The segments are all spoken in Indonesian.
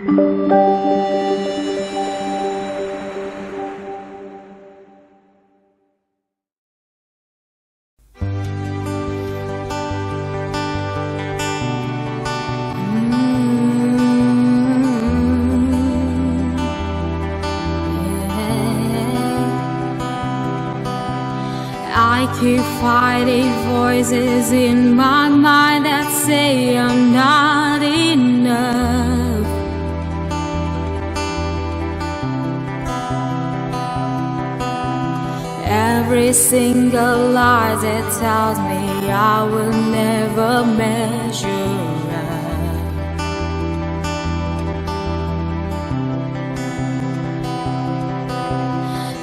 I keep fighting voices in my mind that say I'm not enough. Every single lie that tells me I will never measure up.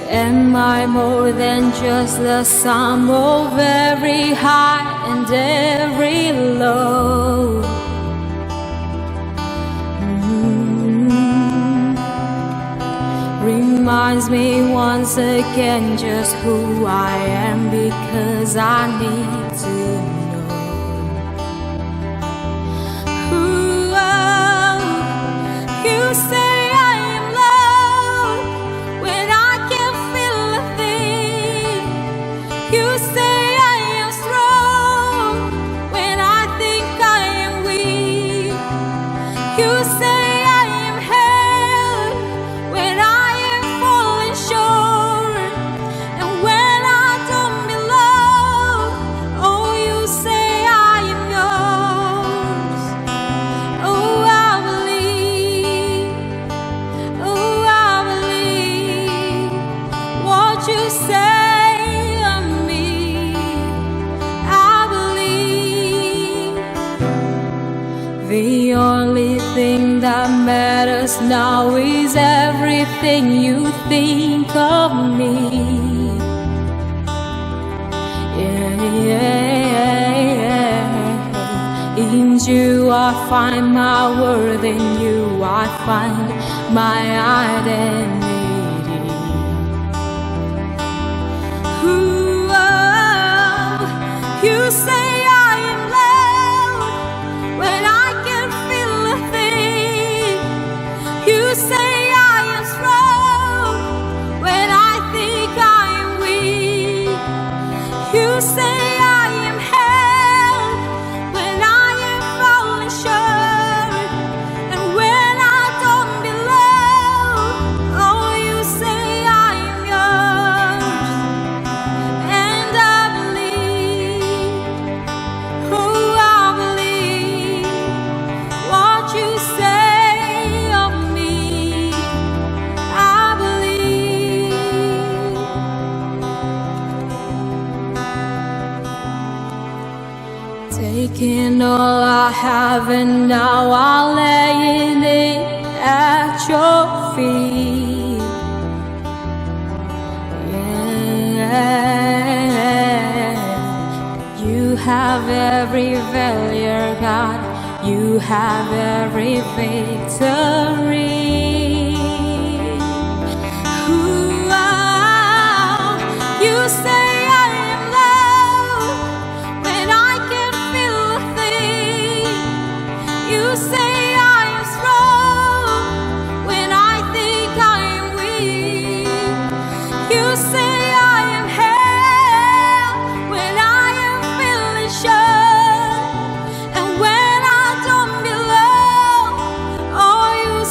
Am I more than just the sum of every high and every low? Reminds me once again just who I am, because I need to know. Ooh, you say I am low when I can't feel a thing. You say I am strong when I think I am weak. You say I am held when I am falling short, and when I don't belong, oh, you say I am yours. Oh, I believe, oh, I believe what you say of me. I believe. The only thing that matters now is everything you think of me. Yeah, yeah, yeah. In you I find my worth, in you I find my identity. Ooh, oh, you say I am loud when I can't feel a thing. You say I am strong when I think I am weak. You say I am held when I am falling short, and when I don't belong, oh, you say I am yours. And I believe, oh, I believe what you say of me. I believe. Taking all I have and now I'm laying it at your feet. Yeah. You have every failure, God. You have every victory. Ooh, oh, you say I am low when I can't feel a thing. You say I am strong when I think I am weak. You say I am held when I am feeling short, and when I don't belong, oh, you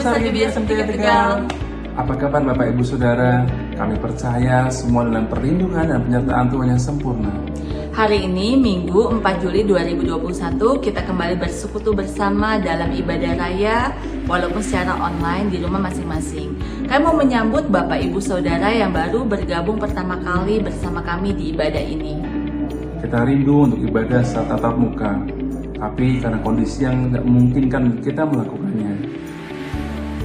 Besar GBIASM Tegal. Apa kabar Bapak Ibu Saudara? Kami percaya semua dalam perlindungan dan penyertaan Tuhan yang sempurna. Hari ini Minggu 4 Juli 2021 kita kembali bersekutu bersama dalam ibadah raya walaupun secara online di rumah masing-masing. Kami mau menyambut Bapak Ibu Saudara yang baru bergabung pertama kali bersama kami di ibadah ini. Kita rindu untuk ibadah secara tatap muka, tapi karena kondisi yang tidak memungkinkan kita melakukannya.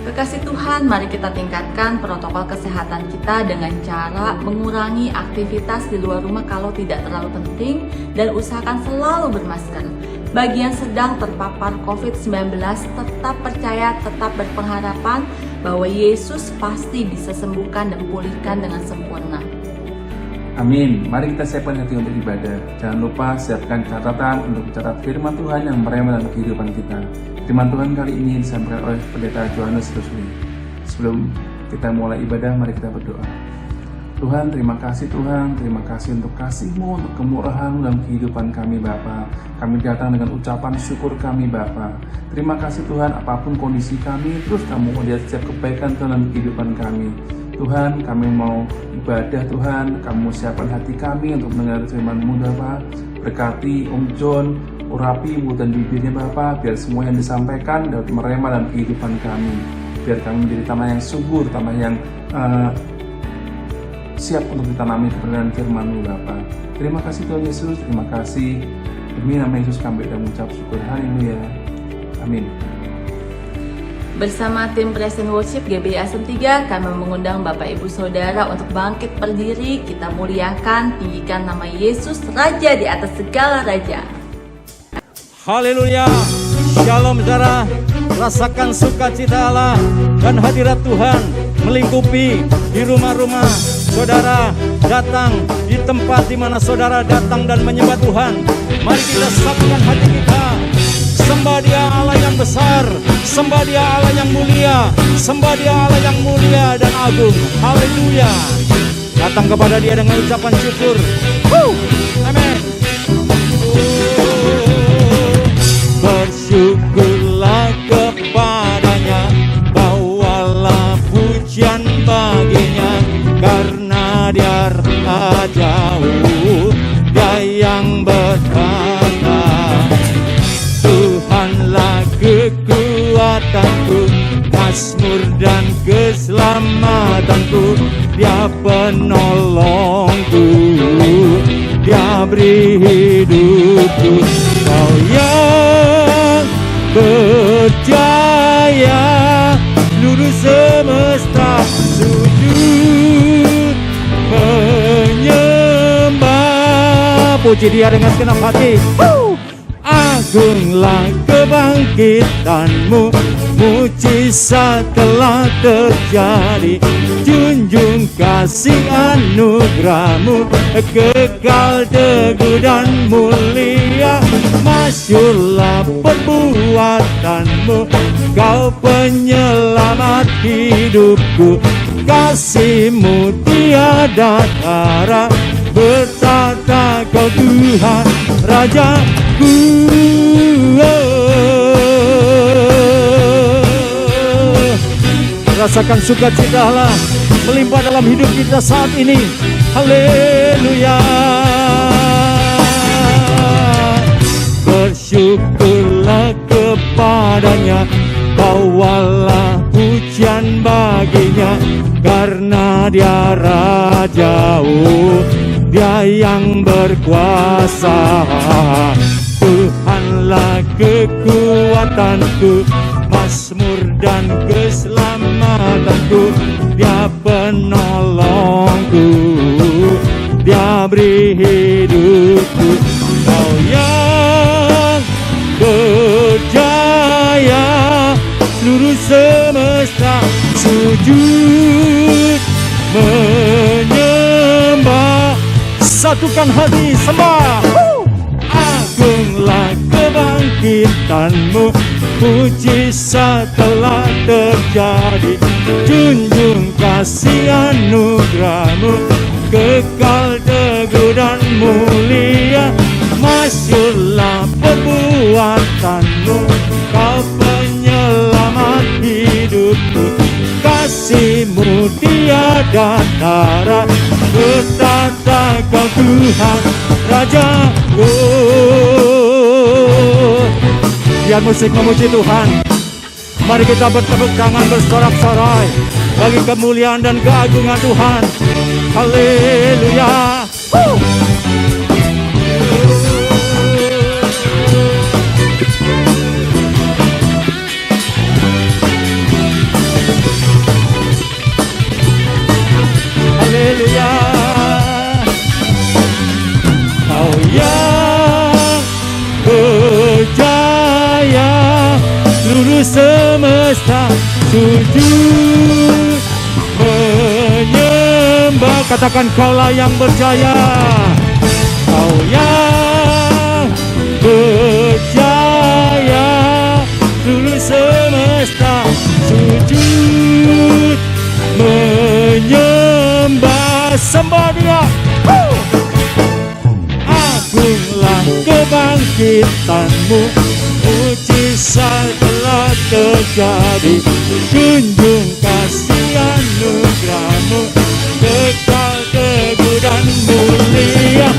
Kekasih Tuhan, mari kita tingkatkan protokol kesehatan kita dengan cara mengurangi aktivitas di luar rumah kalau tidak terlalu penting dan usahakan selalu bermasker. Bagi yang sedang terpapar COVID-19, tetap percaya, tetap berpengharapan bahwa Yesus pasti bisa sembuhkan dan pulihkan dengan sempurna. Amin. Mari kita siapkan hati untuk ibadah. Jangan lupa siapkan catatan untuk mencatat firman Tuhan yang merema dalam kehidupan kita. Firman Tuhan kali ini disampaikan oleh Pendeta Johannes Rusli. Sebelum kita mulai ibadah, mari kita berdoa. Tuhan, terima kasih Tuhan, terima kasih untuk kasih-Mu, untuk kemurahan-Mu dalam kehidupan kami Bapa. Kami datang dengan ucapan syukur kami Bapa. Terima kasih Tuhan, apapun kondisi kami, terus Kamu melihat setiap kebaikan dalam kehidupan kami. Tuhan, kami mau ibadah Tuhan, Kamu siapkan hati kami untuk mendengar firman-Mu Bapa. Berkati Om John, urapi mulut dan bibirnya Bapa, biar semua yang disampaikan dapat merema dalam kehidupan kami. Biar kami menjadi tanah yang subur, tanah yang siap untuk ditanami kebenaran firman-Mu Bapa. Terima kasih Tuhan Yesus, terima kasih. Demi nama Yesus kami mengucap syukur. Haleluya. Amin. Bersama tim Present Worship GBIASM 3, kami mengundang Bapak Ibu Saudara untuk bangkit berdiri. Kita muliakan, tinggikan nama Yesus, Raja di atas segala raja. Haleluya. Shalom saudara. Rasakan sukacita Allah dan hadirat Tuhan melingkupi di rumah-rumah saudara, datang di tempat di mana saudara datang dan menyembah Tuhan. Mari kita satukan hati kita. Sembah Dia Allah yang besar, sembah Dia Allah yang mulia, sembah Dia Allah yang mulia dan agung. Haleluya. Datang kepada Dia dengan ucapan syukur. Amin. Bersyukurlah kepadanya, bawalah pujian baginya, karena Dia jauh, Dia yang berkata, Tuhanlah kekuatanku, mazmur dan keselamatanku, Dia penolongku, Dia beri hidupku. Kau yang berjaya, seluruh semesta sujud menyembah. Puji Dia dengan segenap hati. Agunglah kebangkitan-Mu, mujizat telah terjadi. Junjung kasih anugerah-Mu, kekal teguh dan mulia. Masyurlah perbuatan-Mu, Kau penyelamat hidupku. Kasih-Mu tiada tara, bertata Kau Tuhan Rajaku. Rasakan sukacita Allah melimpah dalam hidup kita saat ini. Haleluya. Bersyukurlah kepadanya, bawalah pujian baginya, karena Dia Raja, Dia yang berkuasa. Tuhanlah kekuatanku, mazmur dan keselamatanku, Dia penolongku, Dia beri hidupku. Kau yang berjaya, seluruh semesta sujud menyembah. Satukan hati sembah. Agunglah kebangkitan-Mu, mujizat telah terjadi. Junjung kasih anugerah-Mu, kekal teguh dan mulia. Masyurlah perbuatan-Mu, Kau penyelamat hidup. kasih-Mu tiada tara. Bertata Kau Tuhan Rajaku. Biar musik memuji Tuhan. Mari kita bertepuk tangan bersorak-sorai bagi kemuliaan dan keagungan Tuhan. Haleluya. Haleluya. Kau yang berjaya, seluruh semesta sujud menyembah. Katakan Kaulah yang berjaya. Kau yang berjaya, seluruh semesta sujud menyembah. Sembah Dia. Agunglah kebangkitan-Mu, mujizat telah terjadi. Junjung kasih anugerah-Mu, kekal teguh dan mulia.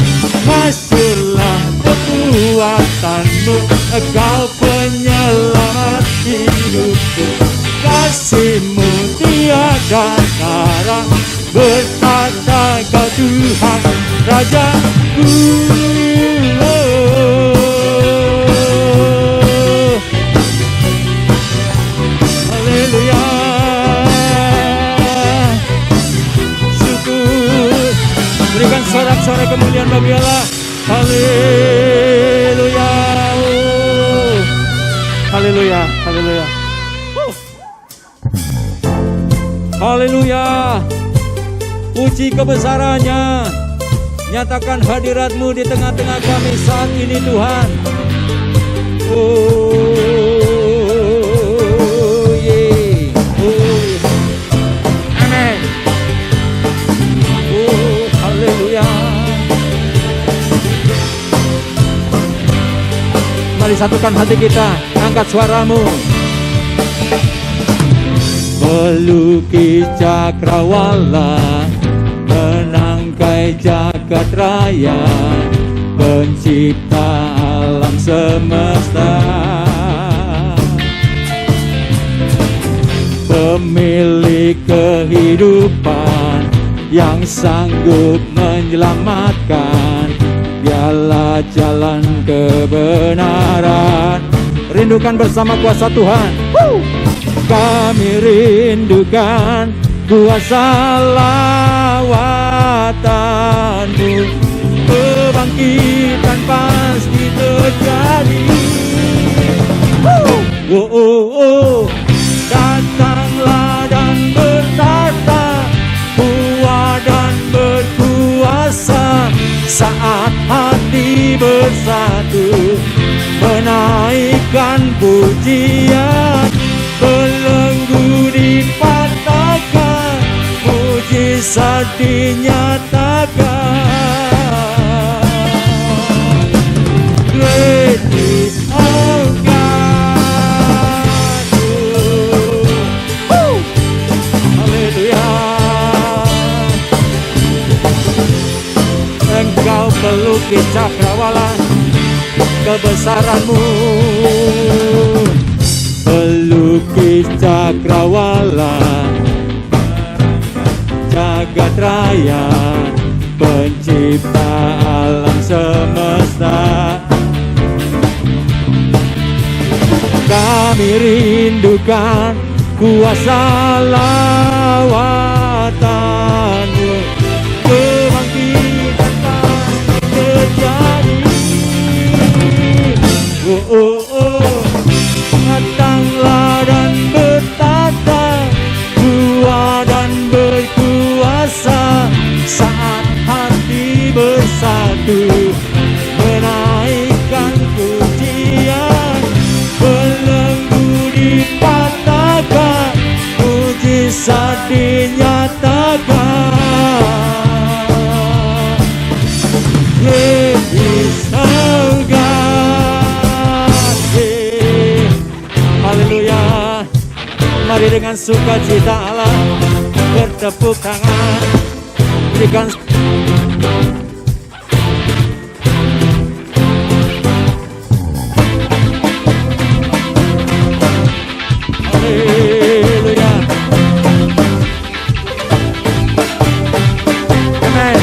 Masyurlah kekuatan-Mu, Engkau penyelamat hidupku. Kasih-Mu tiada tara. Bertata Kau Tuhan Rajaku. Haleluya. Syukur. Berikan sorak-sorai kemuliaan bagi Allah. Haleluya. Haleluya. Haleluya. Haleluya. Puji kebesaran-Nya. Nyatakan hadirat-Mu di tengah-tengah kami saat ini Tuhan. Oh yeah. Oh. Amen. Oh haleluya. Mari satukan hati kita, angkat suaramu. Melukis cakrawala, menangkai jagat raya, pencipta alam semesta, pemilik kehidupan yang sanggup menyelamatkan. Dialah jalan kebenaran. Rindukan bersama kuasa Tuhan. Kami rindukan kuasa lawatan-Mu. Kebangkitan pasti terjadi. Datanglah dan bertata, kuat dan berkuasa. Saat hati bersatu, menaikkan pujian. Belenggu dipatahkan, mujizat dinyatakan. Great is our God. Haleluya. Engkau pelukis cakrawala, kebesaran-Mu. Pelukis cakrawala, jagat raya, pencipta alam semesta. Kami rindukan kuasa lawatan-Mu. Kebangkitan pasti terjadi. Datanglah dan bertata, kuat dan berkuasa. Saat hati bersatu, menaikkan pujian. Belenggu dipatahkan, mujizat dinyatakan. Great is our God. Haleluya. Mari dengan dengan sukacita Allah, bertepuk tangan, berikan. Haleluya. Amen.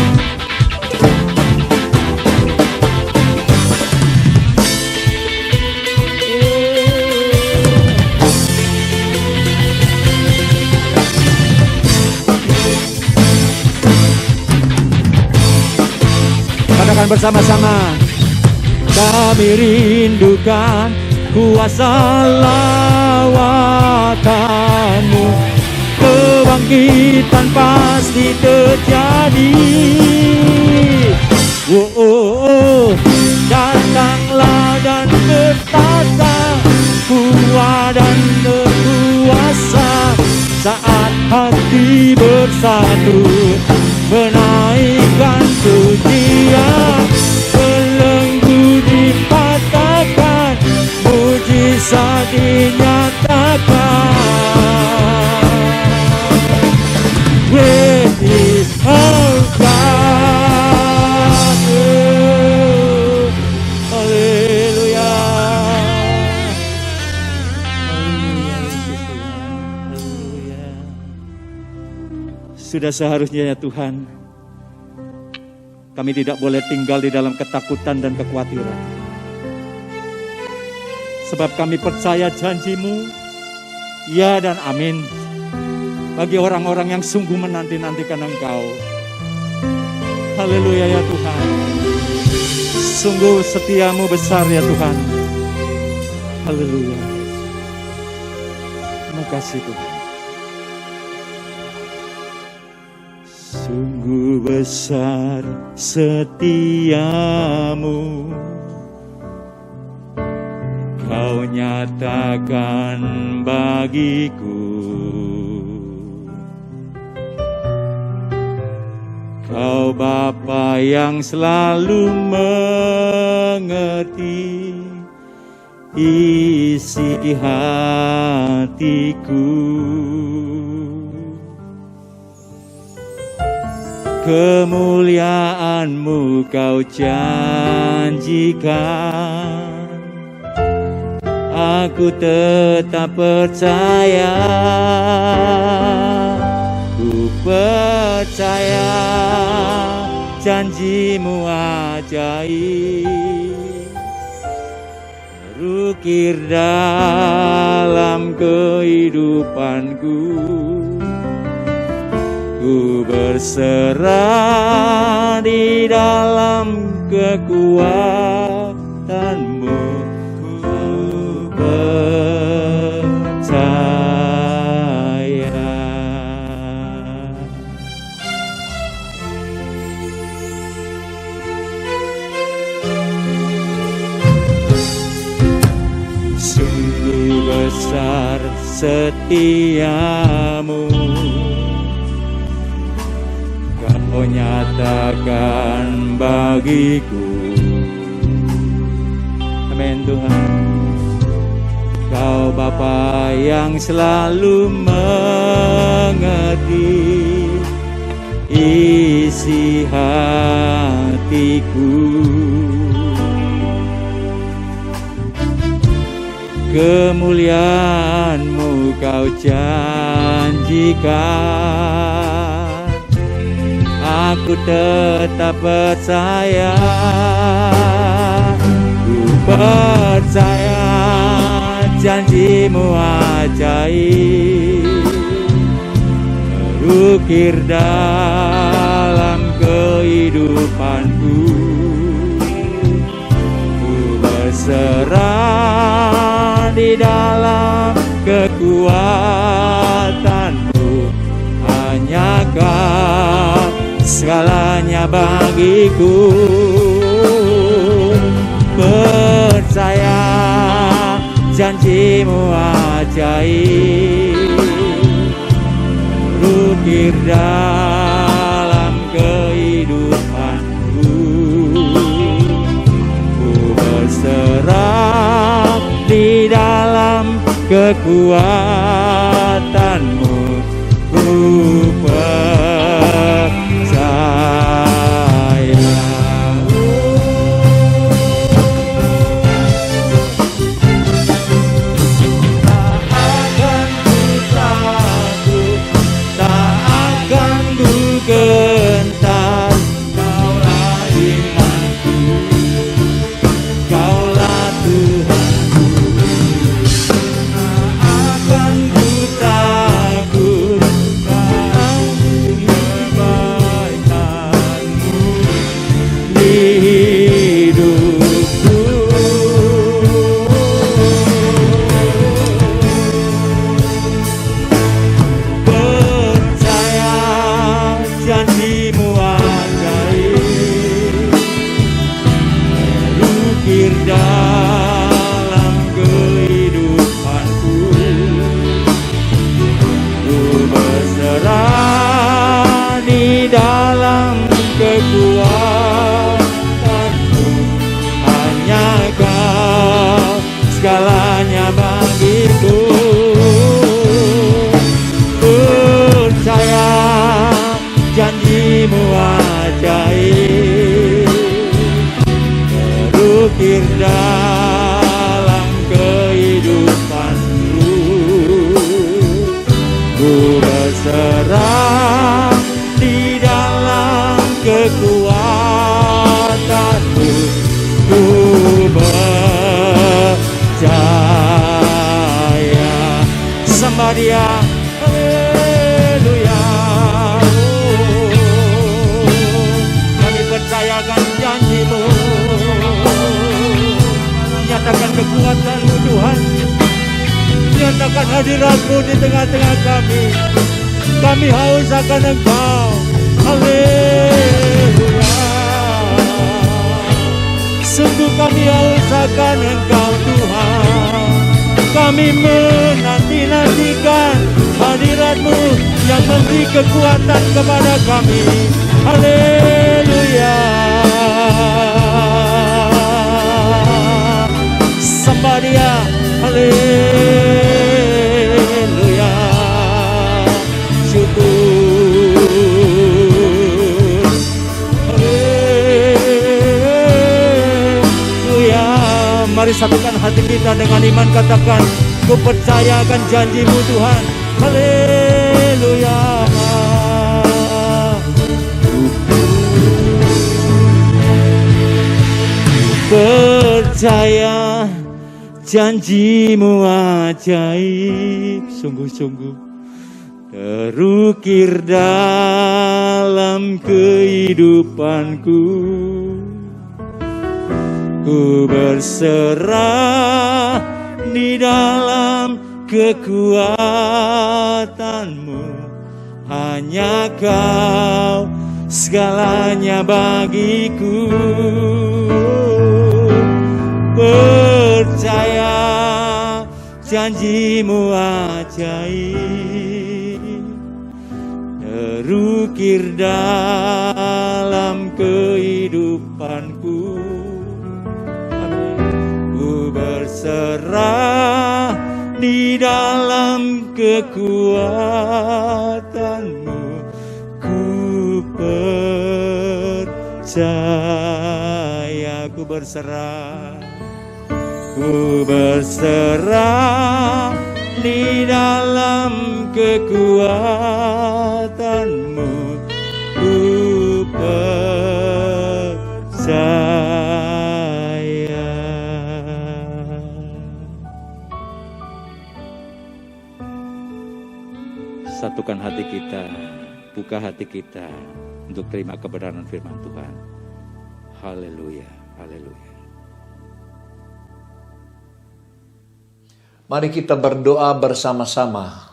Katakan bersama-sama, kami rindukan kuasa lawatanmu, kebangkitan pasti terjadi. Datanglah dan bertata, kuat dan berkuasa, saat hati bersatu menaikkan pujian, belenggu dipatahkan, mujizat dinyatakan. Great is our God. Haleluya. Haleluya. Sudah seharusnya ya Tuhan, kami tidak boleh tinggal di dalam ketakutan dan kekhawatiran. Sebab kami percaya janji-Mu, ya dan amin, bagi orang-orang yang sungguh menanti-nantikan Engkau. Haleluya ya Tuhan. Sungguh setia-Mu besar ya Tuhan. Haleluya. Terima kasih Tuhan. Sungguh besar setia-Mu, Kau nyatakan bagiku. Kau Bapa yang selalu mengerti isi hatiku. Kemuliaan-Mu Kau janjikan, aku tetap percaya, ku percaya janji-Mu ajaib, terukir dalam kehidupanku. Ku berserah di dalam kekuatan-Mu, ku percaya. Sungguh besar setia-Mu, Kau nyatakan bagiku. Amin Tuhan. Kau Bapa yang selalu mengerti isi hatiku. Kemuliaan-Mu Kau janjikan, aku tetap percaya, ku percaya janji-Mu ajaib, terukir dalam kehidupanku. Ku berserah di dalam kekuatan-Mu, hanya Kau segalanya bagiku. Percaya janji-Mu ajaib, terukir dalam kehidupanku. Ku berserah di dalam kekuatan terukir dalam kehidupanku. Ku berserah di dalam kekuatanmu. Ku percaya. Sembah Dia, haleluya. Kami percayakan janji-Mu. Nyatakan kekuatan-Mu Tuhan. Nyatakan hadirat-Mu di tengah-tengah kami. Kami haus akan Engkau. Haleluya. Sungguh kami haus akan Engkau Tuhan. Kami menanti-nantikan hadirat-Mu yang memberi kekuatan kepada kami. Haleluya. Sembah Dia, haleluya. Syukur, haleluya. Mari satukan hati kita dengan iman, katakan, ku percayakan janji-Mu Tuhan. Haleluya. Percaya janji-Mu ajaib, sungguh-sungguh terukir dalam kehidupanku. Ku berserah di dalam kekuatan-Mu. Hanya Kau segalanya bagiku. Percaya janji-Mu ajaib, terukir dalam kehidupanku. Ku berserah di dalam kekuatan-Mu. Ku percaya, ku berserah. Ku berserah di dalam kekuatan-Mu. Ku percaya. Satukan hati kita, buka hati kita untuk terima kebenaran firman Tuhan. Haleluya, haleluya. Mari kita berdoa bersama-sama.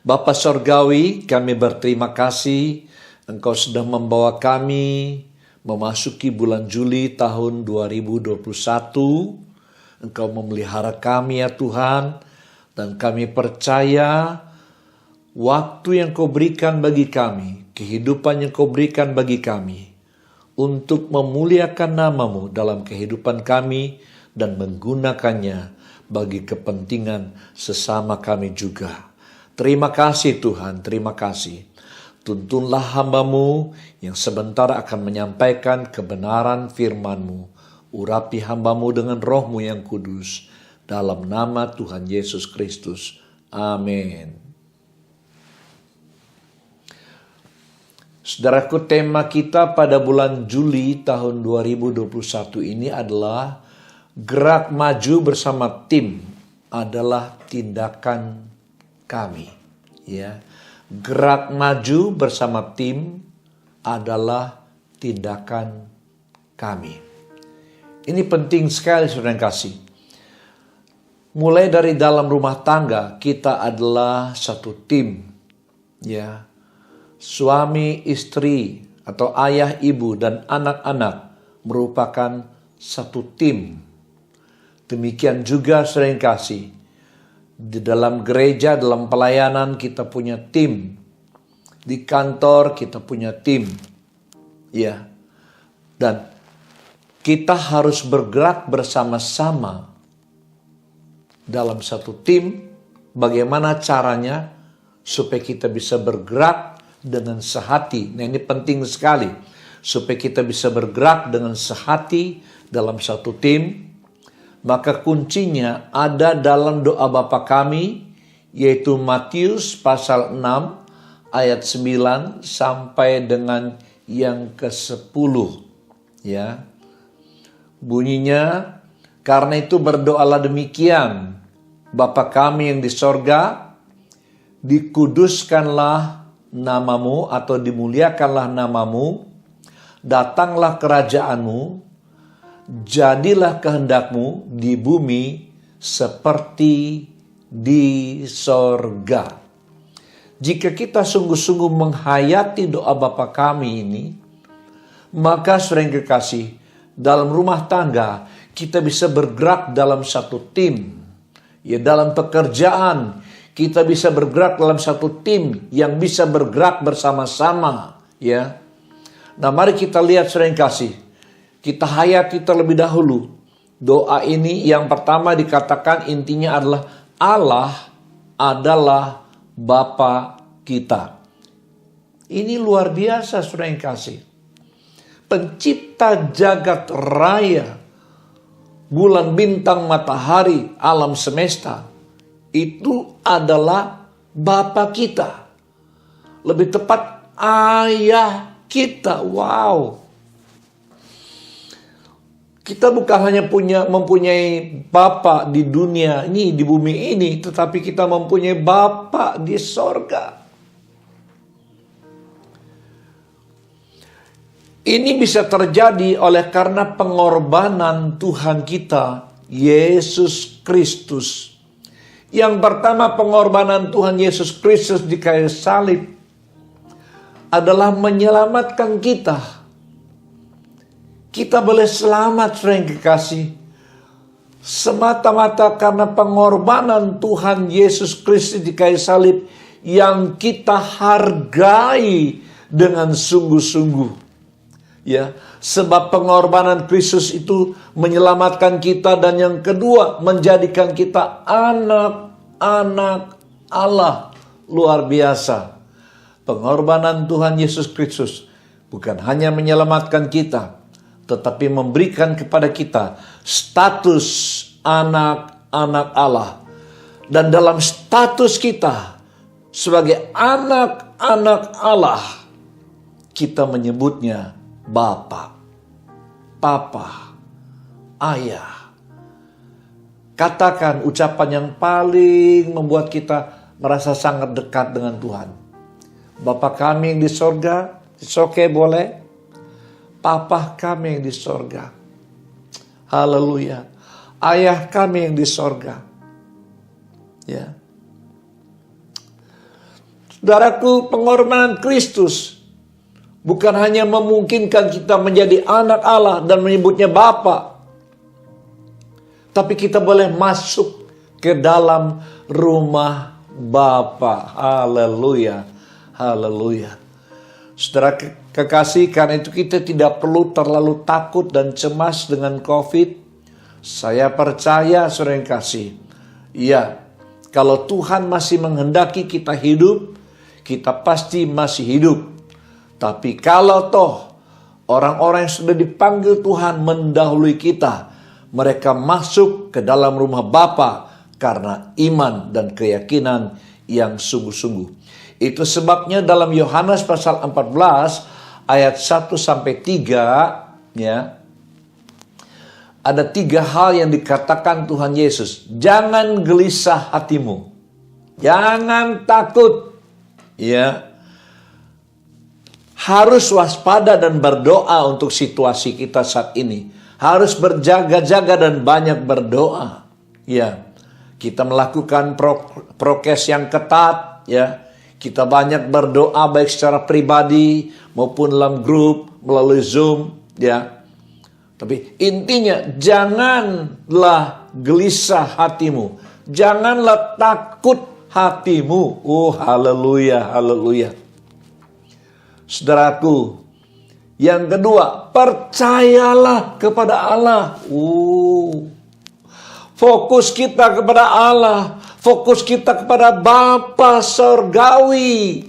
Bapa Sorgawi, kami berterima kasih Engkau sudah membawa kami memasuki bulan Juli tahun 2021. Engkau memelihara kami ya Tuhan, dan kami percaya waktu yang Kau berikan bagi kami, kehidupan yang Kau berikan bagi kami, untuk memuliakan nama-Mu dalam kehidupan kami dan menggunakannya bagi kepentingan sesama kami juga. Terima kasih Tuhan, terima kasih. Tuntunlah hamba-Mu yang sebentar akan menyampaikan kebenaran firman-Mu. Urapi hamba-Mu dengan Roh-Mu yang kudus. Dalam nama Tuhan Yesus Kristus. Amin. Saudaraku, tema kita pada bulan Juli tahun 2021 ini adalah gerak maju bersama tim adalah tindakan kami. Ya, gerak maju bersama tim adalah tindakan kami. Ini penting sekali saudara yang kasih. Mulai dari dalam rumah tangga kita adalah satu tim. Ya, suami, istri, atau ayah, ibu, dan anak-anak merupakan satu tim. Demikian juga sering kasih. Di dalam gereja, dalam pelayanan kita punya tim. Di kantor kita punya tim. Ya. Dan kita harus bergerak bersama-sama dalam satu tim. Bagaimana caranya supaya kita bisa bergerak dengan sehati. Nah, ini penting sekali. supaya kita bisa bergerak dengan sehati dalam satu tim, maka kuncinya ada dalam doa Bapa kami, yaitu Matius pasal 6 ayat 9 sampai dengan yang ke-10. Ya. Bunyinya, karena itu berdoalah demikian, Bapa kami yang di sorga, dikuduskanlah namamu atau dimuliakanlah namamu, datanglah kerajaanmu, jadilah kehendakmu di bumi seperti di sorga. Jika kita sungguh-sungguh menghayati doa Bapa kami ini, maka saudara yang kekasih, dalam rumah tangga kita bisa bergerak dalam satu tim. Ya, dalam pekerjaan kita bisa bergerak dalam satu tim yang bisa bergerak bersama-sama. Ya. Nah, mari kita lihat saudara yang kasih. Kita hayati terlebih dahulu. Doa ini yang pertama dikatakan intinya adalah Allah adalah Bapa kita. Ini luar biasa saudara yang kasih. Pencipta jagat raya, bulan, bintang, matahari, alam semesta, itu adalah Bapa kita. Lebih tepat ayah kita. Wow. Kita bukan hanya mempunyai Bapa di dunia ini, di bumi ini, tetapi kita mempunyai Bapa di sorga. Ini bisa terjadi oleh karena pengorbanan Tuhan kita, Yesus Kristus. Yang pertama, pengorbanan Tuhan Yesus Kristus di kayu salib adalah menyelamatkan kita. Kita boleh selamat, saudara yang kekasih, semata-mata karena pengorbanan Tuhan Yesus Kristus di kayu salib yang kita hargai dengan sungguh-sungguh. Ya, sebab pengorbanan Kristus itu menyelamatkan kita, dan yang kedua menjadikan kita anak-anak Allah. Luar biasa. Pengorbanan Tuhan Yesus Kristus bukan hanya menyelamatkan kita, tetapi memberikan kepada kita status anak-anak Allah. Dan dalam status kita sebagai anak-anak Allah, kita menyebutnya Bapa, Papa, Ayah. Katakan ucapan yang paling membuat kita merasa sangat dekat dengan Tuhan. Bapa kami yang di sorga, oke, boleh. Papa kami yang di sorga. Haleluya. Ayah kami yang di sorga. Ya. Saudaraku, pengorbanan Kristus bukan hanya memungkinkan kita menjadi anak Allah dan menyebutnya Bapa, tapi kita boleh masuk ke dalam rumah Bapa. Haleluya. Haleluya. Saudara kekasih, karena itu kita tidak perlu terlalu takut dan cemas dengan COVID. Saya percaya, saudara yang kasih, ya, kalau Tuhan masih menghendaki kita hidup, kita pasti masih hidup. Tapi kalau toh orang-orang yang sudah dipanggil Tuhan mendahului kita, mereka masuk ke dalam rumah Bapa karena iman dan keyakinan yang sungguh-sungguh. Itu sebabnya dalam Yohanes pasal 14 ayat 1 sampai 3, ya, ada 3 hal yang dikatakan Tuhan Yesus. Jangan gelisah hatimu. Jangan takut. Ya. Harus waspada dan berdoa untuk situasi kita saat ini. Harus berjaga-jaga dan banyak berdoa. Ya. Kita melakukan prokes yang ketat, ya. Kita banyak berdoa baik secara pribadi maupun dalam grup melalui Zoom, ya. Tapi intinya janganlah gelisah hatimu. Janganlah takut hatimu. Oh, haleluya, haleluya. Saudaraku, yang kedua, percayalah kepada Allah. Fokus kita kepada Allah. Fokus kita kepada Bapa Sorgawi.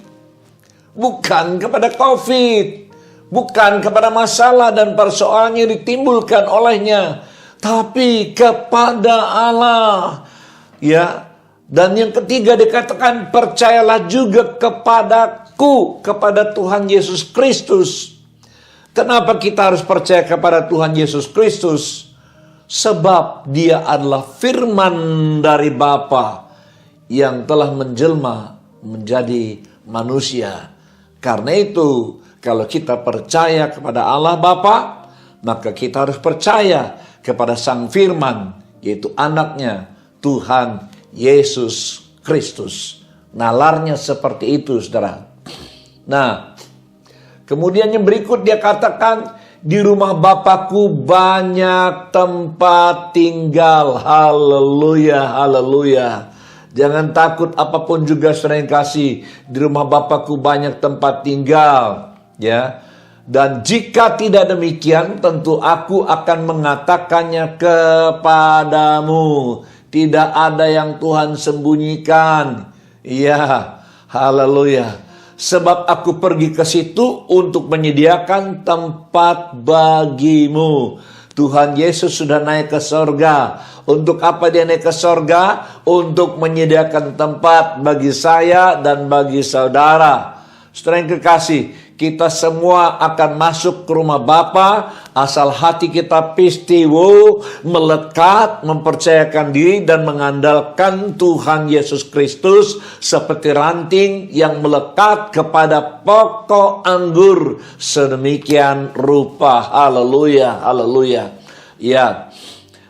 Bukan kepada COVID. bukan kepada masalah dan persoalan yang ditimbulkan olehnya, tapi kepada Allah. Ya. Dan yang ketiga dikatakan, percayalah juga kepadaku, kepada Tuhan Yesus Kristus. Kenapa kita harus percaya kepada Tuhan Yesus Kristus? Sebab Dia adalah firman dari Bapa yang telah menjelma menjadi manusia. Karena itu, kalau kita percaya kepada Allah Bapa, maka kita harus percaya kepada Sang Firman, yaitu anaknya Tuhan Yesus Kristus. Nalarnya seperti itu, saudara. Nah, kemudian yang berikut dia katakan, di rumah Bapakku banyak tempat tinggal. Haleluya, haleluya. Jangan takut apapun juga, saudara yang kasih. Di rumah Bapakku banyak tempat tinggal. Ya. Dan jika tidak demikian, tentu aku akan mengatakannya kepadamu. Tidak ada yang Tuhan sembunyikan. Ya, haleluya. Sebab aku pergi ke situ untuk menyediakan tempat bagimu. Tuhan Yesus sudah naik ke sorga. Untuk apa dia naik ke sorga? Untuk menyediakan tempat bagi saya dan bagi saudara. Saudara yang kekasih, kita semua akan masuk ke rumah Bapa asal hati kita pistiwo, melekat, mempercayakan diri dan mengandalkan Tuhan Yesus Kristus seperti ranting yang melekat kepada pokok anggur sedemikian rupa. Haleluya, haleluya. Ya.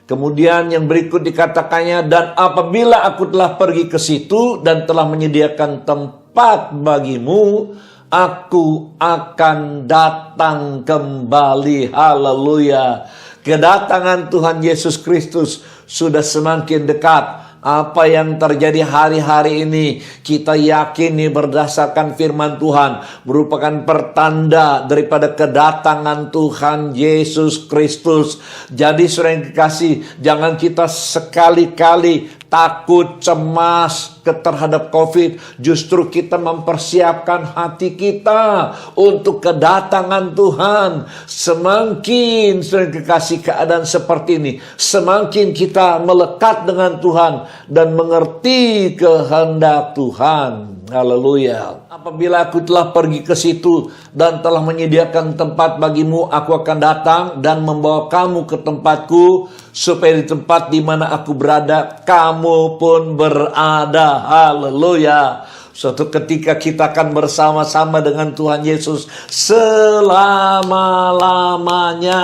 Kemudian yang berikut dikatakannya, dan apabila aku telah pergi ke situ dan telah menyediakan tempat bagimu, aku akan datang kembali. Haleluya. Kedatangan Tuhan Yesus Kristus sudah semakin dekat. Apa yang terjadi hari-hari ini, kita yakini berdasarkan firman Tuhan, merupakan pertanda daripada kedatangan Tuhan Yesus Kristus. Jadi saudara yang kekasih, jangan kita sekali-kali takut, cemas terhadap COVID. Justru kita mempersiapkan hati kita untuk kedatangan Tuhan. Semakin saudara yang kekasih keadaan seperti ini, semakin kita melekat dengan Tuhan dan mengerti kehendak Tuhan. Haleluya. Apabila aku telah pergi ke situ dan telah menyediakan tempat bagimu, aku akan datang dan membawa kamu ke tempatku, supaya di tempat di mana aku berada, kamu pun berada. Haleluya. Suatu ketika kita akan bersama-sama dengan Tuhan Yesus selama-lamanya.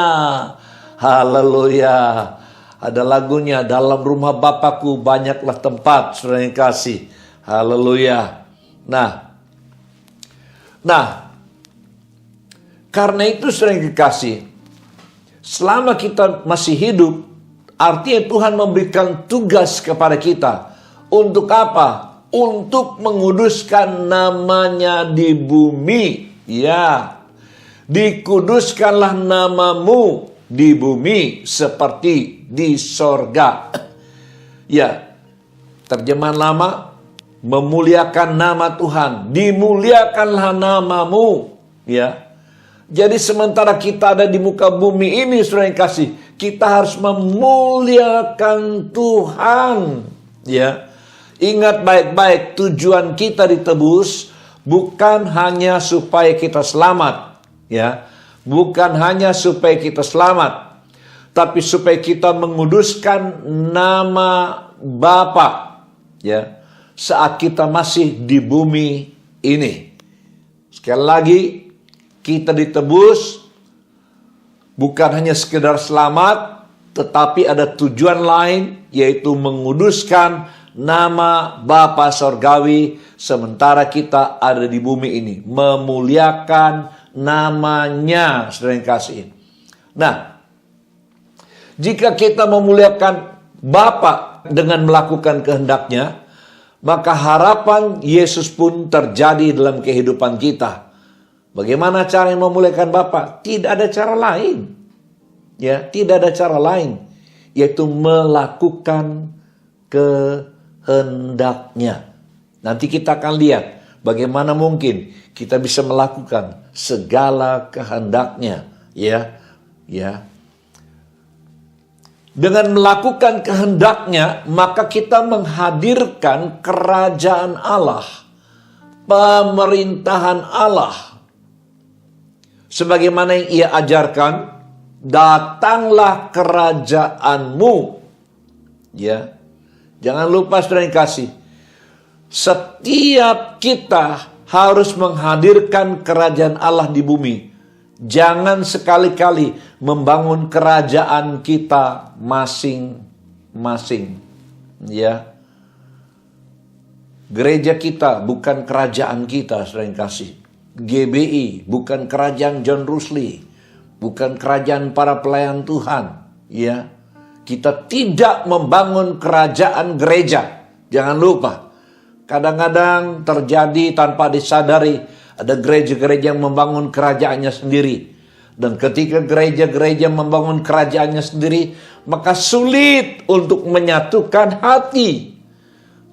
Haleluya. Ada lagunya, dalam rumah Bapakku banyaklah tempat, saudara yang kasih. Haleluya. Nah, karena itu saudara yang kekasih, selama kita masih hidup, artinya Tuhan memberikan tugas kepada kita. Untuk apa? Untuk menguduskan namanya di bumi. Ya, dikuduskanlah namamu di bumi seperti di sorga. Ya, terjemahan lama, memuliakan nama Tuhan, dimuliakanlah namamu. Ya, jadi sementara kita ada di muka bumi ini, saudara yang kasih, kita harus memuliakan Tuhan. Ya, ingat baik-baik, tujuan kita ditebus bukan hanya supaya kita selamat. Ya, bukan hanya supaya kita selamat, tapi supaya kita menguduskan nama Bapa. Ya, saat kita masih di bumi ini. Sekali lagi, kita ditebus bukan hanya sekedar selamat, tetapi ada tujuan lain, yaitu menguduskan nama Bapa Sorgawi sementara kita ada di bumi ini. Memuliakan namanya, saudara yang kasih. Nah, jika kita memuliakan Bapa dengan melakukan kehendaknya, maka harapan Yesus pun terjadi dalam kehidupan kita. Bagaimana cara memuliakan Bapa? Tidak ada cara lain. Ya, tidak ada cara lain, yaitu melakukan kehendaknya. Nanti kita akan lihat bagaimana mungkin Kita bisa melakukan segala kehendaknya, ya. Dengan melakukan kehendaknya, maka kita menghadirkan kerajaan Allah, pemerintahan Allah. Sebagaimana yang ia ajarkan, datanglah kerajaanmu. Ya. Jangan lupa saudara yang kasih, setiap kita harus menghadirkan kerajaan Allah di bumi. Jangan sekali-kali membangun kerajaan kita masing-masing. Ya. Gereja kita bukan kerajaan kita, saudara yang kasih. GBI bukan kerajaan John Rusley, bukan kerajaan para pelayan Tuhan. Ya. Kita tidak membangun kerajaan gereja. Jangan lupa. Kadang-kadang terjadi tanpa disadari, ada gereja-gereja yang membangun kerajaannya sendiri. Dan ketika gereja-gereja membangun kerajaannya sendiri, maka sulit untuk menyatukan hati.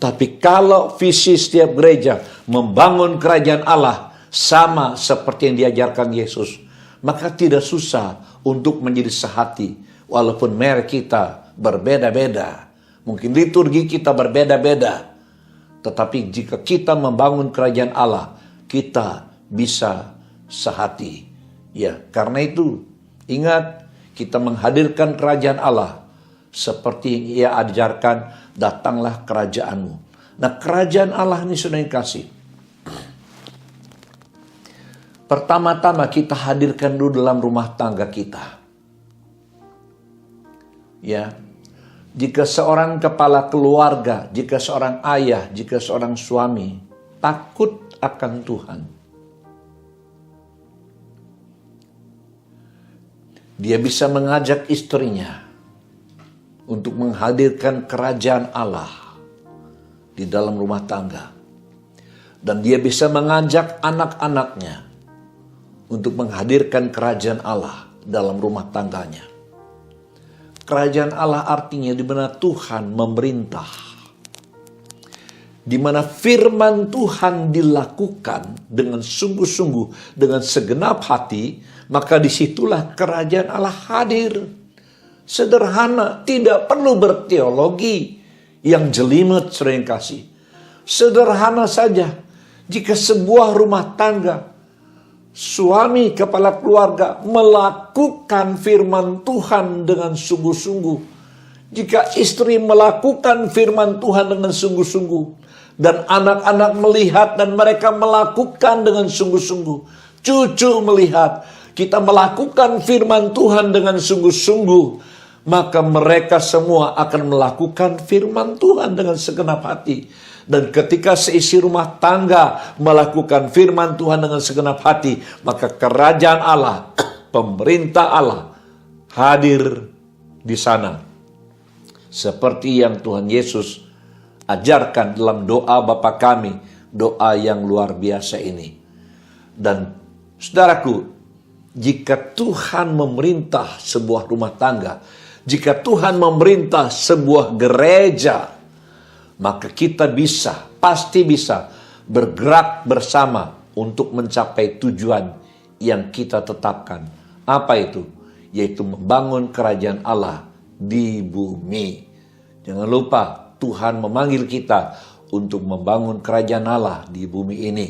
Tapi kalau visi setiap gereja membangun kerajaan Allah sama seperti yang diajarkan Yesus, maka tidak susah untuk menjadi sehati. Walaupun merek kita berbeda-beda, mungkin liturgi kita berbeda-beda. Tetapi jika kita membangun kerajaan Allah, kita bisa sehati. Ya, karena itu ingat, kita menghadirkan kerajaan Allah seperti yang ia ajarkan, datanglah kerajaanmu. Nah, kerajaan Allah ini sudah dikasih. Pertama-tama kita hadirkan dulu dalam rumah tangga kita. Ya. Jika seorang kepala keluarga, jika seorang ayah, jika seorang suami takut akan Tuhan, dia bisa mengajak istrinya untuk menghadirkan kerajaan Allah di dalam rumah tangga. Dan dia bisa mengajak anak-anaknya untuk menghadirkan kerajaan Allah dalam rumah tangganya. Kerajaan Allah artinya di mana Tuhan memerintah, di mana firman Tuhan dilakukan dengan sungguh-sungguh, dengan segenap hati, maka disitulah kerajaan Allah hadir. Sederhana, tidak perlu berteologi yang jelimet, sering kasih. Sederhana saja, jika sebuah rumah tangga, suami kepala keluarga melakukan firman Tuhan dengan sungguh-sungguh. Jika istri melakukan firman Tuhan dengan sungguh-sungguh, dan anak-anak melihat dan mereka melakukan dengan sungguh-sungguh, cucu melihat kita melakukan firman Tuhan dengan sungguh-sungguh, maka mereka semua akan melakukan firman Tuhan dengan segenap hati. Dan ketika seisi rumah tangga melakukan firman Tuhan dengan segenap hati, maka kerajaan Allah, pemerintah Allah hadir di sana. Seperti yang Tuhan Yesus ajarkan dalam doa Bapa kami, doa yang luar biasa ini. Dan saudaraku, jika Tuhan memerintah sebuah rumah tangga, jika Tuhan memerintah sebuah gereja, maka kita pasti bisa bergerak bersama untuk mencapai tujuan yang kita tetapkan. Apa itu? Yaitu membangun kerajaan Allah di bumi. Jangan lupa, Tuhan memanggil kita untuk membangun kerajaan Allah di bumi ini.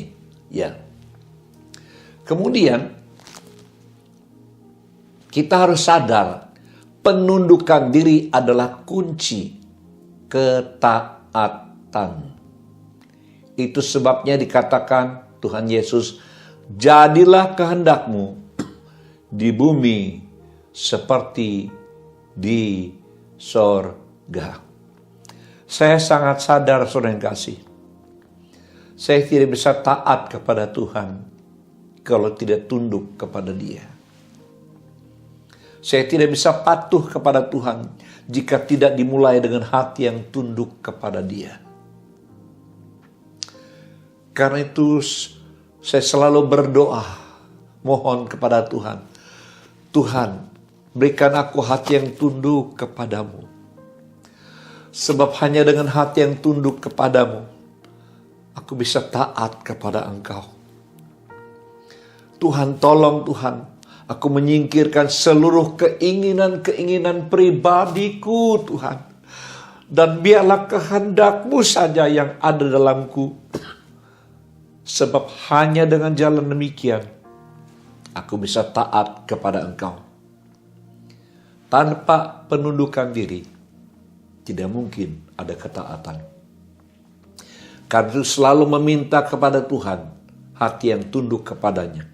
Ya. Kemudian, kita harus sadar, penundukan diri adalah kunci ketaatan. Itu sebabnya dikatakan Tuhan Yesus, jadilah kehendakmu di bumi seperti di sorga. Saya sangat sadar, saudara yang kasih, saya tidak bisa taat kepada Tuhan kalau tidak tunduk kepada Dia. Saya tidak bisa patuh kepada Tuhan jika tidak dimulai dengan hati yang tunduk kepada Dia. Karena itu saya selalu berdoa, mohon kepada Tuhan, Tuhan, berikan aku hati yang tunduk kepadamu. Sebab hanya dengan hati yang tunduk kepadamu, aku bisa taat kepada Engkau. Tuhan, tolong Tuhan, aku menyingkirkan seluruh keinginan-keinginan pribadiku Tuhan. Dan biarlah kehendak-Mu saja yang ada dalamku. Sebab hanya dengan jalan demikian, aku bisa taat kepada Engkau. Tanpa penundukan diri, tidak mungkin ada ketaatan. Karena itu selalu meminta kepada Tuhan, hati yang tunduk kepadanya.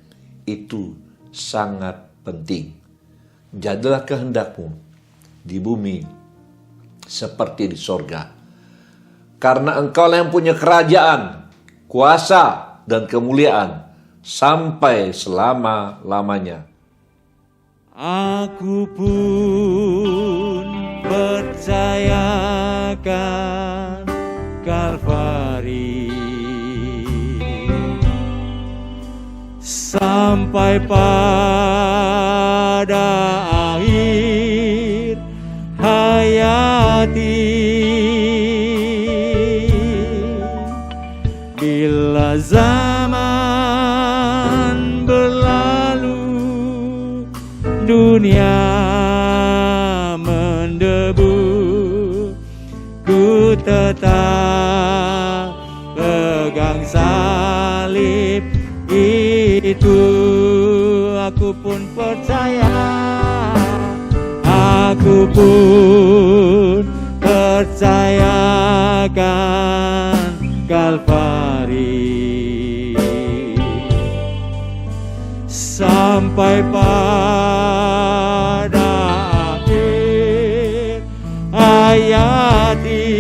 Itu sangat penting. Jadilah kehendak-Mu di bumi seperti di sorga. Karena Engkau yang punya kerajaan, kuasa, dan kemuliaan sampai selama-lamanya. Aku pun percayakan Kalvari sampai pada akhir hayati. Bila zaman berlalu, dunia mendebu, ku tetap pegang salib itu. Aku pun percaya, aku pun percayakan Kalvari sampai pada akhir hayati.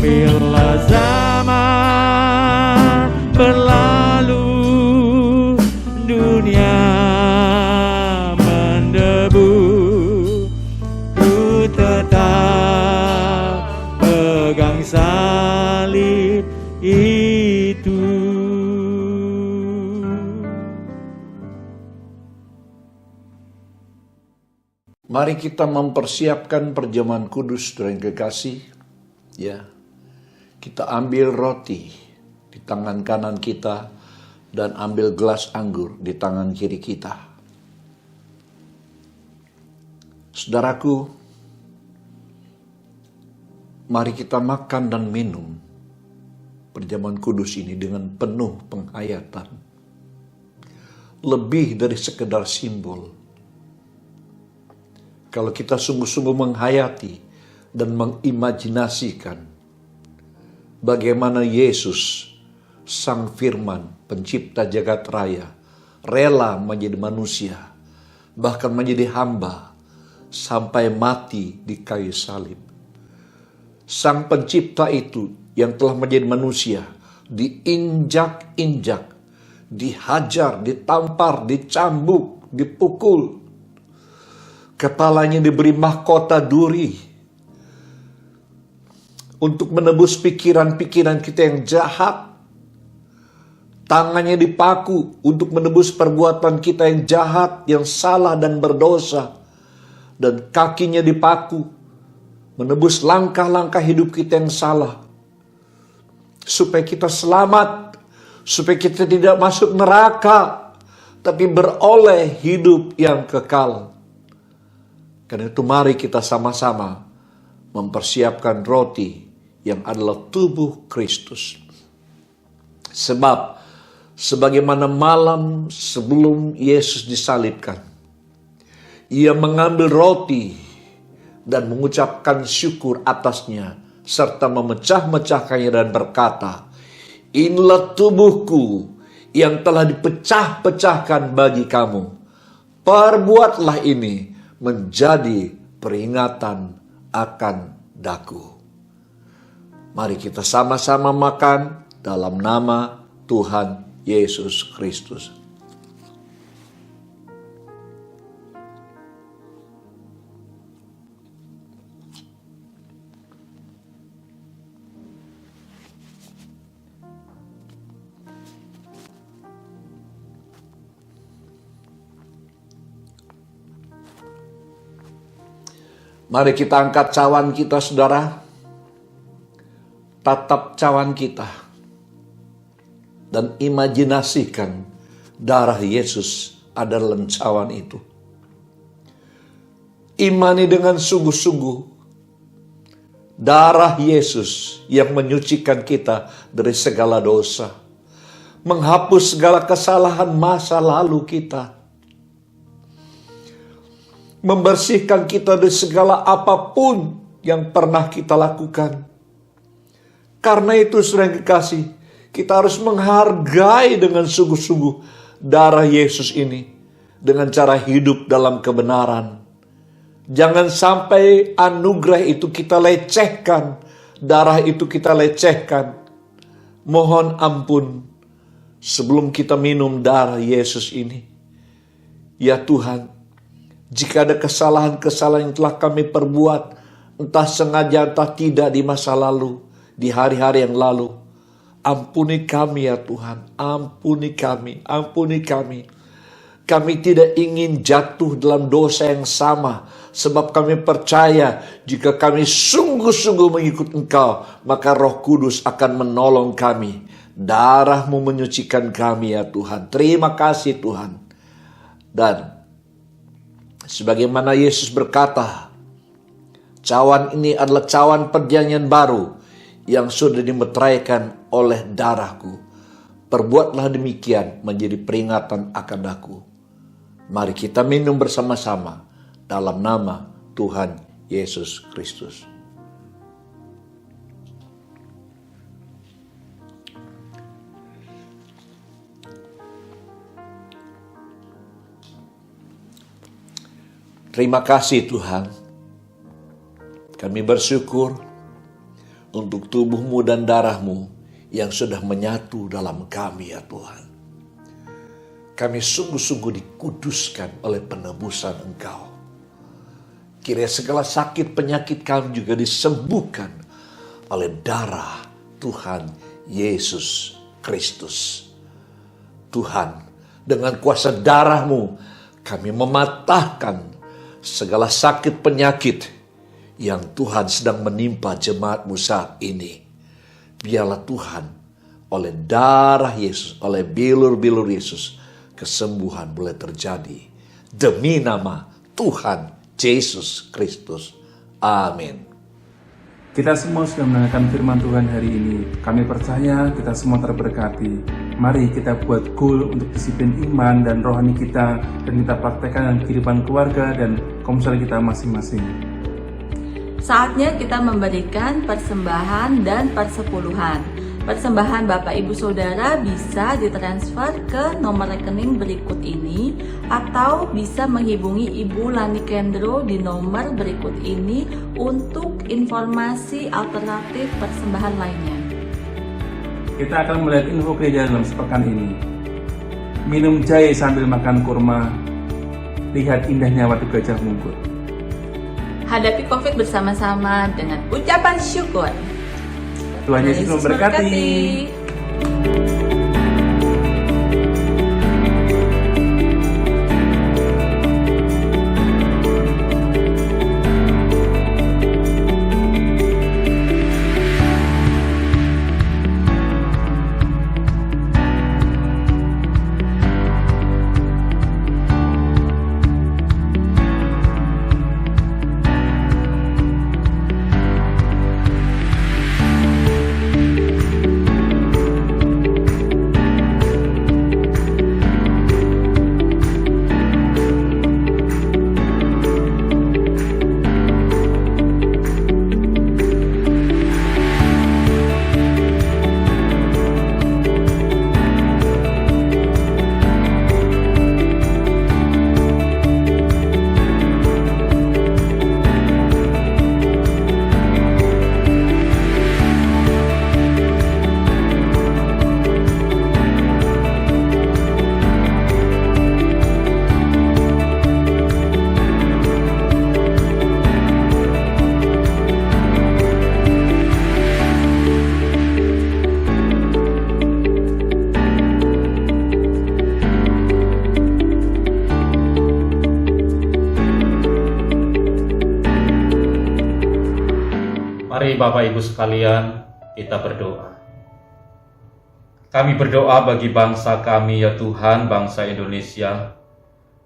Bila zaman berlalu, dunia mendebu, ku tetap pegang salib itu. Mari kita mempersiapkan perjamuan kudus, saudara yang kekasih. Ya, kita ambil roti di tangan kanan kita dan ambil gelas anggur di tangan kiri kita. Saudaraku, mari kita makan dan minum perjamuan kudus ini dengan penuh penghayatan. Lebih dari sekedar simbol. Kalau kita sungguh-sungguh menghayati dan mengimajinasikan bagaimana Yesus, Sang Firman, pencipta jagat raya, rela menjadi manusia, bahkan menjadi hamba, sampai mati di kayu salib. Sang pencipta itu yang telah menjadi manusia, diinjak-injak, dihajar, ditampar, dicambuk, dipukul. Kepalanya diberi mahkota duri untuk menebus pikiran-pikiran kita yang jahat. Tangannya dipaku untuk menebus perbuatan kita yang jahat, yang salah dan berdosa. Dan kakinya dipaku menebus langkah-langkah hidup kita yang salah. Supaya kita selamat, supaya kita tidak masuk neraka, tapi beroleh hidup yang kekal. Karena itu mari kita sama-sama mempersiapkan roti yang adalah tubuh Kristus. Sebab sebagaimana malam sebelum Yesus disalibkan, Ia mengambil roti dan mengucapkan syukur atasnya, serta memecah-mecahkannya dan berkata, "Inilah tubuhku yang telah dipecah-pecahkan bagi kamu. Perbuatlah ini menjadi peringatan akan daku." Mari kita sama-sama makan dalam nama Tuhan Yesus Kristus. Mari kita angkat cawan kita, saudara. Tatap cawan kita. dan imajinasikan darah Yesus ada dalam cawan itu. Imani dengan sungguh-sungguh darah Yesus yang menyucikan kita dari segala dosa, menghapus segala kesalahan masa lalu kita, membersihkan kita dari segala apapun yang pernah kita lakukan. Karena itu, saudara yang kekasih, kita harus menghargai dengan sungguh-sungguh darah Yesus ini dengan cara hidup dalam kebenaran. Jangan sampai anugerah itu kita lecehkan, darah itu kita lecehkan. Mohon ampun sebelum kita minum darah Yesus ini. Ya Tuhan, jika ada kesalahan-kesalahan yang telah kami perbuat, entah sengaja entah tidak di masa lalu, di hari-hari yang lalu, ampuni kami ya Tuhan, ampuni kami, ampuni kami. Kami tidak ingin jatuh dalam dosa yang sama, sebab kami percaya jika kami sungguh-sungguh mengikut Engkau, maka Roh Kudus akan menolong kami. Darah-Mu menyucikan kami ya Tuhan. Terima kasih Tuhan. Dan sebagaimana Yesus berkata, cawan ini adalah cawan perjanjian baru yang sudah dimeteraikan oleh darahku. Perbuatlah demikian menjadi peringatan akan aku. Mari kita minum bersama-sama dalam nama Tuhan Yesus Kristus. Terima kasih Tuhan. Kami bersyukur untuk tubuh-Mu dan darah-Mu yang sudah menyatu dalam kami ya Tuhan. Kami sungguh-sungguh dikuduskan oleh penebusan Engkau. Kiranya segala sakit penyakit kami juga disembuhkan oleh darah Tuhan Yesus Kristus. Tuhan, dengan kuasa darah-Mu kami mematahkan segala sakit penyakit yang Tuhan sedang menimpa jemaat-Mu saat ini. Biarlah Tuhan, oleh darah Yesus, oleh bilur-bilur Yesus, kesembuhan boleh terjadi. Demi nama Tuhan Yesus Kristus. Amin. Kita semua sudah mendengarkan firman Tuhan hari ini. Kami percaya kita semua terberkati. Mari kita buat goal untuk disiplin iman dan rohani kita, dan kita praktekkan dalam kehidupan keluarga dan komunitas kita masing-masing. Saatnya kita memberikan persembahan dan persepuluhan. Persembahan Bapak Ibu Saudara bisa ditransfer ke nomor rekening berikut ini, atau bisa menghubungi Ibu Lani Kendro di nomor berikut ini untuk informasi alternatif persembahan lainnya. Kita akan melihat info gereja dalam sepekan ini. Minum jahe sambil makan kurma, lihat indahnya Waduk Gajah Mungkur. Hadapi COVID bersama-sama dengan ucapan syukur. Tuhan Yesus memberkati. Mari Bapak Ibu sekalian, kita berdoa. Kami berdoa bagi bangsa kami ya Tuhan, bangsa Indonesia.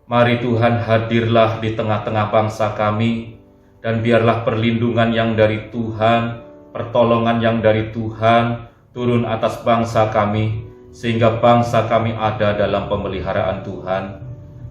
Mari Tuhan hadirlah di tengah-tengah bangsa kami, dan biarlah perlindungan yang dari Tuhan, pertolongan yang dari Tuhan turun atas bangsa kami, sehingga bangsa kami ada dalam pemeliharaan Tuhan.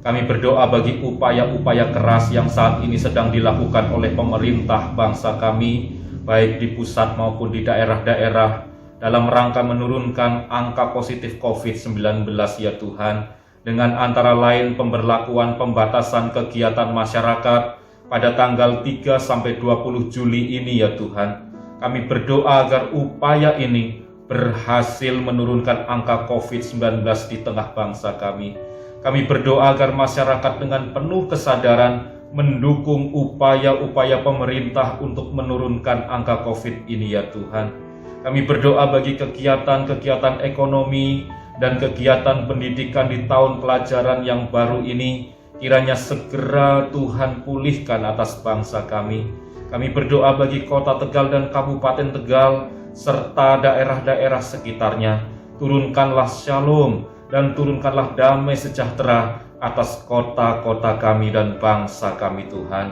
Kami berdoa bagi upaya-upaya keras yang saat ini sedang dilakukan oleh pemerintah bangsa kami, baik di pusat maupun di daerah-daerah, dalam rangka menurunkan angka positif COVID-19 ya Tuhan, dengan antara lain pemberlakuan pembatasan kegiatan masyarakat pada tanggal 3 sampai 20 Juli ini ya Tuhan. Kami berdoa agar upaya ini berhasil menurunkan angka COVID-19 di tengah bangsa kami. Kami berdoa agar masyarakat dengan penuh kesadaran mendukung upaya-upaya pemerintah untuk menurunkan angka COVID ini ya Tuhan. Kami berdoa bagi kegiatan-kegiatan ekonomi dan kegiatan pendidikan di tahun pelajaran yang baru ini, kiranya segera Tuhan pulihkan atas bangsa kami. Kami berdoa bagi kota Tegal dan Kabupaten Tegal, serta daerah-daerah sekitarnya. Turunkanlah shalom dan turunkanlah damai sejahtera atas kota-kota kami dan bangsa kami Tuhan.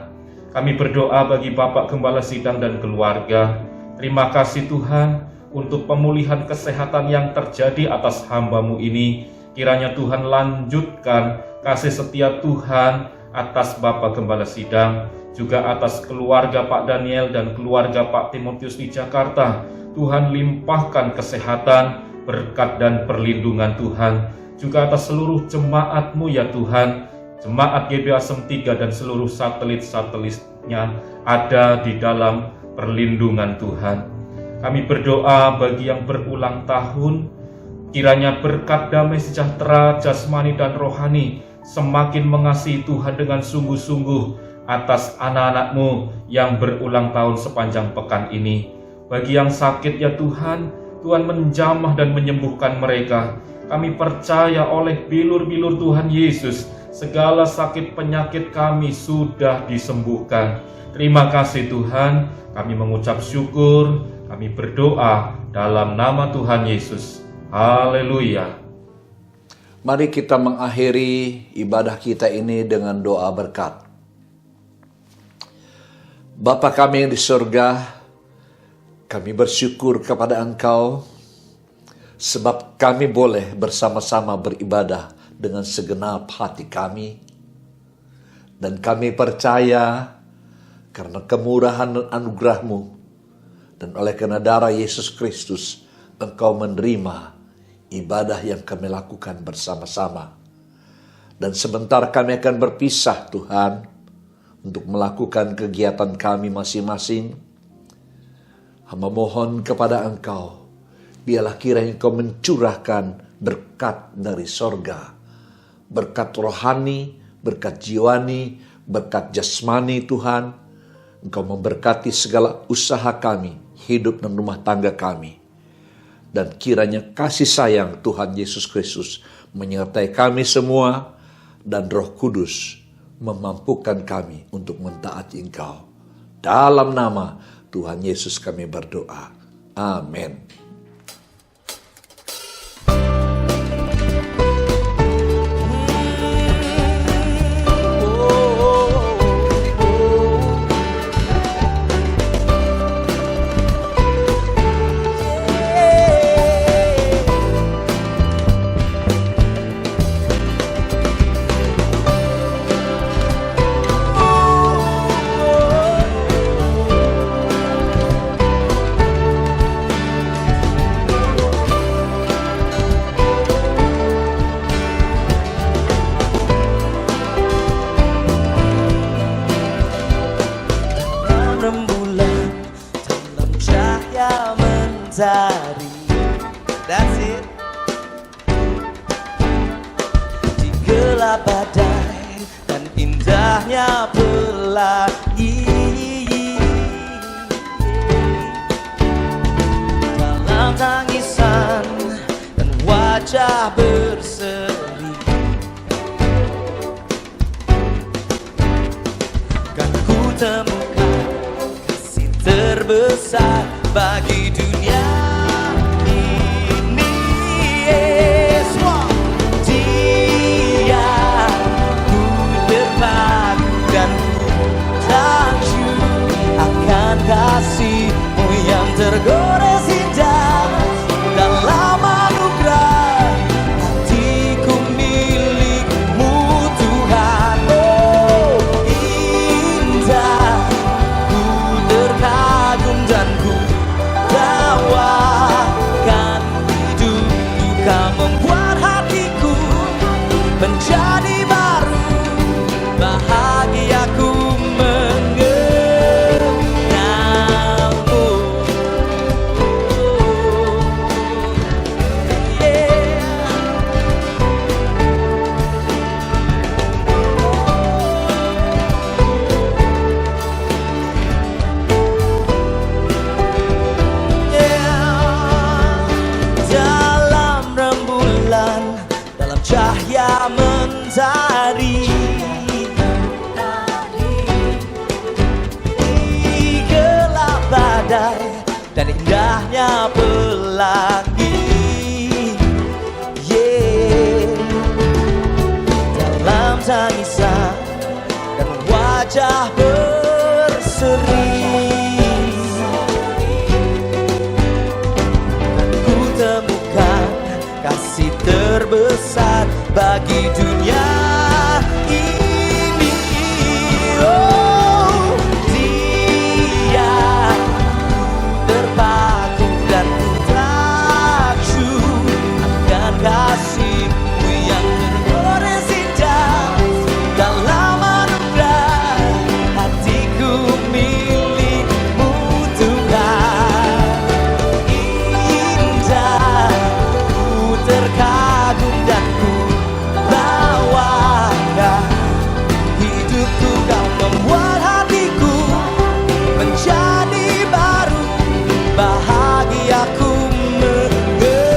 Kami berdoa bagi Bapak Gembala Sidang dan keluarga. Terima kasih Tuhan untuk pemulihan kesehatan yang terjadi atas hamba-Mu ini. Kiranya Tuhan lanjutkan kasih setia Tuhan atas Bapak Gembala Sidang, juga atas keluarga Pak Daniel dan keluarga Pak Timotius di Jakarta. Tuhan limpahkan kesehatan, berkat dan perlindungan Tuhan, juga atas seluruh jemaat-Mu ya Tuhan, jemaat GBA Asem 3 dan seluruh satelit-satelitnya ada di dalam perlindungan Tuhan. Kami berdoa bagi yang berulang tahun, kiranya berkat damai sejahtera jasmani dan rohani semakin mengasihi Tuhan dengan sungguh-sungguh atas anak-anak-Mu yang berulang tahun sepanjang pekan ini. Bagi yang sakit ya Tuhan, Tuhan menjamah dan menyembuhkan mereka. Kami percaya oleh bilur-bilur Tuhan Yesus, segala sakit penyakit kami sudah disembuhkan. Terima kasih Tuhan, kami mengucap syukur, kami berdoa dalam nama Tuhan Yesus. Haleluya. Mari kita mengakhiri ibadah kita ini dengan doa berkat. Bapa kami yang di surga, kami bersyukur kepada Engkau sebab kami boleh bersama-sama beribadah dengan segenap hati kami. Dan kami percaya karena kemurahan dan anugerah-Mu dan oleh karena darah Yesus Kristus, Engkau menerima ibadah yang kami lakukan bersama-sama. Dan sebentar kami akan berpisah Tuhan untuk melakukan kegiatan kami masing-masing. Hamba mohon kepada Engkau, biarlah kiranya Engkau mencurahkan berkat dari sorga, berkat rohani, berkat jiwani, berkat jasmani Tuhan. Engkau memberkati segala usaha kami, hidup dan rumah tangga kami. Dan kiranya kasih sayang Tuhan Yesus Kristus menyertai kami semua, dan Roh Kudus memampukan kami untuk mentaati Engkau. Dalam nama Tuhan Yesus kami berdoa. Amin. mentari. That's it. Di gelap badai dan indahnya pelangi, dalam tangisan dan wajah berseri, kan ku temukan kasih terbesar bagi dunia ini. menjadi baru, bahagiaku mengenalmu. Dalam rembulan, dalam cahaya mentari, di gelap badai dan indahnya pelangi, dalam tangisan dan wajah berseri, ku temukan kasih terbesar bagi dunia ini. Oh, Dia terpaku dan ku takjub akan kasih-Mu yang tergores indah. Dalam anugerah hatiku milik-Mu Tuhan. Indah, ku terkagum dan ku bawakan hidupku. Kau membuat hatiku menjadi baru, bahagiaku mengenalmu.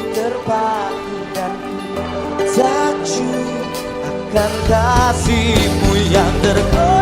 Terpaku dan ku takjub akan kasih-Mu yang tergores